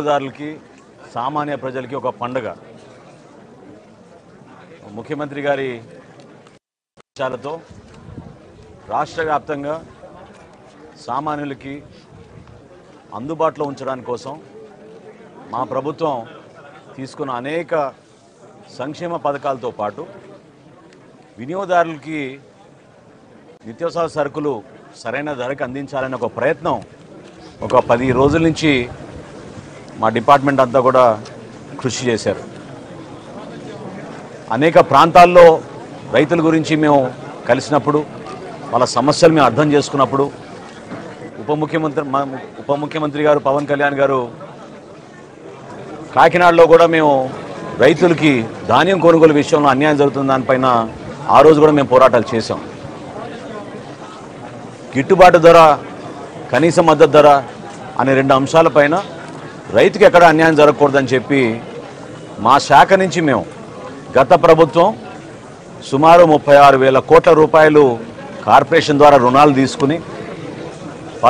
వినియోగదారులకి సామాన్య ప్రజలకి ఒక పండుగ. ముఖ్యమంత్రి గారి ఆదేశాలతో రాష్ట్ర వ్యాప్తంగా సామాన్యులకి అందుబాటులో ఉంచడానికి కోసం మా ప్రభుత్వం తీసుకున్న అనేక సంక్షేమ పథకాలతో పాటు వినియోగదారులకి నిత్యావసర సరుకులు సరైన ధరకు అందించాలనే ఒక ప్రయత్నం ఒక 10 రోజుల నుంచి మా డిపార్ట్మెంట్ అంతా కూడా కృషి చేశారు. అనేక ప్రాంతాల్లో రైతుల గురించి మేము కలిసినప్పుడు వాళ్ళ సమస్యలు మేము అర్థం చేసుకున్నప్పుడు ఉప ముఖ్యమంత్రి గారు పవన్ కళ్యాణ్ గారు కాకినాడలో కూడా మేము రైతులకి ధాన్యం కొనుగోలు విషయంలో అన్యాయం జరుగుతున్న దానిపైన ఆ రోజు కూడా మేము పోరాటాలు చేశాం. గిట్టుబాటు ధర, కనీస మద్దతు ధర అనే 2 అంశాలపైన రైతుకి ఎక్కడ అన్యాయం జరగకూడదని చెప్పి మా శాఖ నుంచి మేము గత ప్రభుత్వం సుమారు 36,000 కోట్ల రూపాయలు కార్పొరేషన్ ద్వారా రుణాలు తీసుకుని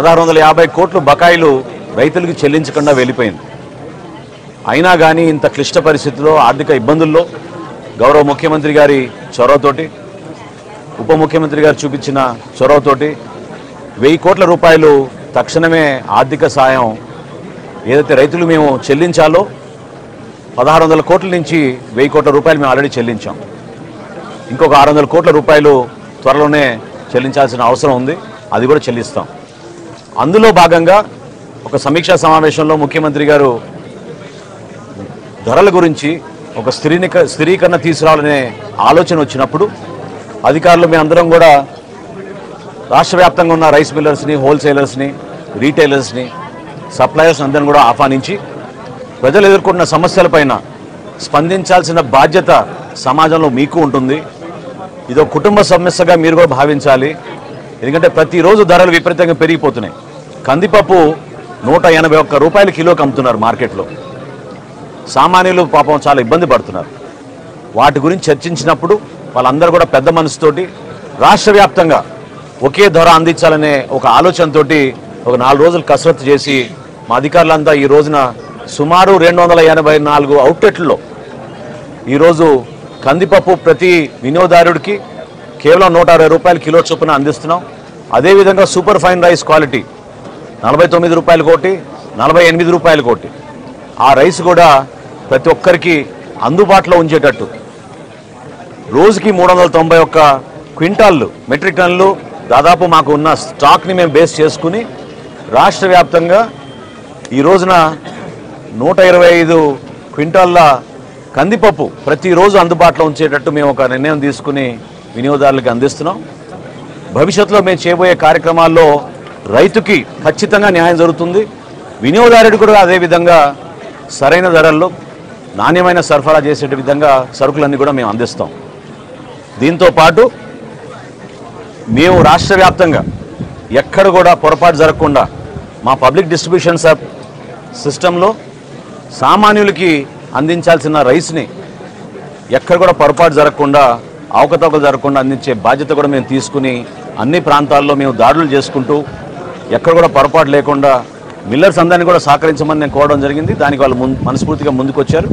1,650 కోట్లు బకాయిలు రైతులకు చెల్లించకుండా వెళ్ళిపోయింది. అయినా కానీ ఇంత క్లిష్ట పరిస్థితుల్లో, ఆర్థిక ఇబ్బందుల్లో గౌరవ ముఖ్యమంత్రి గారి చొరవతోటి, ఉప ముఖ్యమంత్రి గారు చూపించిన చొరవతోటి 1000 కోట్ల రూపాయలు తక్షణమే ఆర్థిక సాయం ఏదైతే రైతులు మేము చెల్లించాలో 1,600 కోట్ల నుంచి 1000 కోట్ల రూపాయలు మేము ఆల్రెడీ చెల్లించాం. ఇంకొక 600 కోట్ల రూపాయలు త్వరలోనే చెల్లించాల్సిన అవసరం ఉంది. అది కూడా చెల్లిస్తాం. అందులో భాగంగా ఒక సమీక్షా సమావేశంలో ముఖ్యమంత్రి గారు ధరల గురించి ఒక స్థిరీకరణ తీసుకురావాలనే ఆలోచన వచ్చినప్పుడు అధికారులు మేమందరం కూడా రాష్ట్ర వ్యాప్తంగా ఉన్న రైస్ మిల్లర్స్ని, హోల్సేలర్స్ని, రీటైలర్స్ని, సప్లయర్స్ అందరిని కూడా ఆహ్వానించి ప్రజలు ఎదుర్కొంటున్న సమస్యలపైన స్పందించాల్సిన బాధ్యత సమాజంలో మీకు ఉంటుంది. ఇదో కుటుంబ సమస్యగా మీరు కూడా భావించాలి. ఎందుకంటే ప్రతిరోజు ధరలు విపరీతంగా పెరిగిపోతున్నాయి. కందిపప్పు 181 రూపాయలు కిలోకి అమ్ముతున్నారు మార్కెట్లో. సామాన్యులు పాపం చాలా ఇబ్బంది పడుతున్నారు. వాటి గురించి చర్చించినప్పుడు వాళ్ళందరూ కూడా పెద్ద మనసుతోటి రాష్ట్ర వ్యాప్తంగా ఒకే ధర అందించాలనే ఒక ఆలోచనతో ఒక 4 రోజులు కసరత్తు చేసి మా అధికారులంతా ఈ రోజున సుమారు 284 అవుట్లెట్లలో ఈరోజు కందిపప్పు ప్రతి వినియోగదారుడికి కేవలం 160 రూపాయలు కిలో చొప్పున అందిస్తున్నాం. అదేవిధంగా సూపర్ ఫైన్ రైస్ క్వాలిటీ 49 రూపాయలు కోటి, 48 రూపాయలు కోటి ఆ రైస్ కూడా ప్రతి ఒక్కరికి అందుబాటులో ఉంచేటట్టు రోజుకి 391 క్వింటాళ్ళు, మెట్రిక్ టన్నులు దాదాపు మాకు ఉన్న స్టాక్ని మేము బేస్ చేసుకుని రాష్ట్ర వ్యాప్తంగా ఈ రోజున 125 క్వింటాళ్ళ కందిపప్పు ప్రతిరోజు అందుబాటులో ఉంచేటట్టు మేము ఒక నిర్ణయం తీసుకుని వినియోగదారులకు అందిస్తున్నాం. భవిష్యత్తులో మేము చేయబోయే కార్యక్రమాల్లో రైతుకి ఖచ్చితంగా న్యాయం జరుగుతుంది. వినియోగదారుడు కూడా అదేవిధంగా సరైన ధరల్లో నాణ్యమైన సరఫరా చేసే విధంగా సరుకులన్నీ కూడా మేము అందిస్తాం. దీంతో పాటు మేము రాష్ట్ర వ్యాప్తంగా ఎక్కడ కూడా పొరపాటు జరగకుండా మా పబ్లిక్ డిస్ట్రిబ్యూషన్ సిస్టంలో సామాన్యులకి అందించాల్సిన రైస్ని ఎక్కడ కూడా పొరపాటు జరగకుండా, అవకతవకలు జరగకుండా అందించే బాధ్యత కూడా మేము తీసుకుని అన్ని ప్రాంతాల్లో మేము దాడులు చేసుకుంటూ ఎక్కడ కూడా పొరపాటు లేకుండా మిల్లర్స్ అందరినీ కూడా సహకరించమని నేను కోరడం జరిగింది. దానికి వాళ్ళు మనస్ఫూర్తిగా ముందుకొచ్చారు.